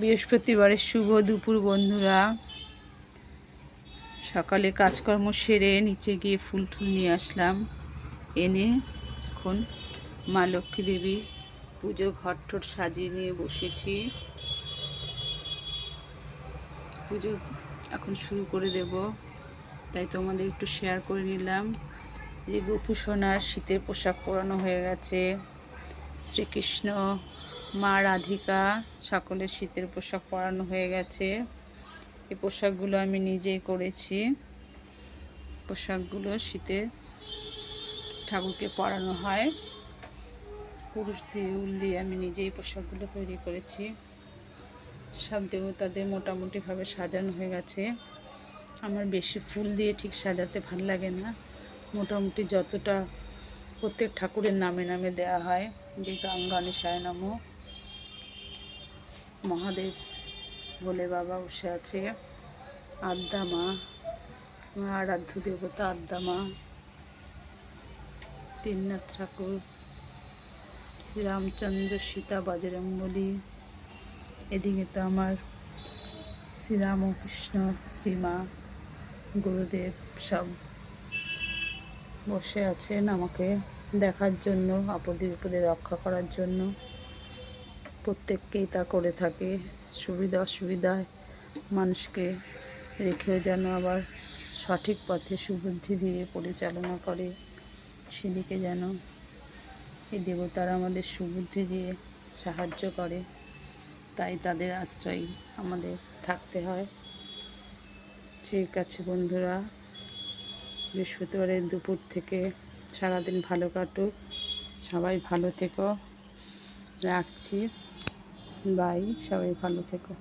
বৃহস্পতিবারের শুভ দুপুর বন্ধুরা। সকালে কাজকর্ম সেরে নিচে গিয়ে ফুল টুল নিয়ে আসলাম, এনে এখন মা লক্ষ্মী দেবী পুজো ঘর ঠট সাজিয়ে নিয়ে বসেছি। পুজো এখন শুরু করে দেব, তাই তোমাদের একটু শেয়ার করে নিলাম। যে গোপু সোনার শীতের পোশাক পরানো হয়ে গেছে, শ্রীকৃষ্ণ, মা রাধিকা সকলের শীতের পোশাক পরানো হয়ে গেছে। এই পোশাকগুলো আমি নিজেই করেছি। পোশাকগুলো শীতে ঠাকুরকে পরানো হয়, পুরুষ দিয়ে উল দিয়ে আমি নিজেই পোশাকগুলো তৈরি করেছি। সব দেবতাদের মোটামুটিভাবে সাজানো হয়ে গেছে। আমার বেশি ফুল দিয়ে ঠিক সাজাতে ভাল লাগে না, মোটামুটি যতটা প্রত্যেক ঠাকুরের নামে নামে দেয়া হয়, যে গণেশায় নমঃ, মহাদেব ভোলে বাবা বসে আছে, আদ্যা মা, আরাধ্য দেবতা আদ্যা মা, তিননাথ ঠাকুর, শ্রীরামচন্দ্র, সীতা, বজরংবলী। এদিকে তো আমার শ্রীরাম ও কৃষ্ণ, শ্রীমা, গুরুদেব সব বসে আছেন আমাকে দেখার জন্য, আপদে বিপদে রক্ষা করার জন্য। প্রত্যেককেই তা করে থাকে, সুবিধা অসুবিধায় মানুষকে রেখেও যেন আবার সঠিক পথে সুবুদ্ধি দিয়ে পরিচালনা করে, সেদিকে যেন এই দেবতারা আমাদের সুবুদ্ধি দিয়ে সাহায্য করে। তাই তাদের আশ্রয় আমাদের থাকতে হয়। ঠিক আছে বন্ধুরা, বৃহস্পতিবারের দুপুর থেকে সারাদিন ভালো কাটুক, সবাই ভালো থেকো, রাখছি, বাই, সবাই ভালো থেকো।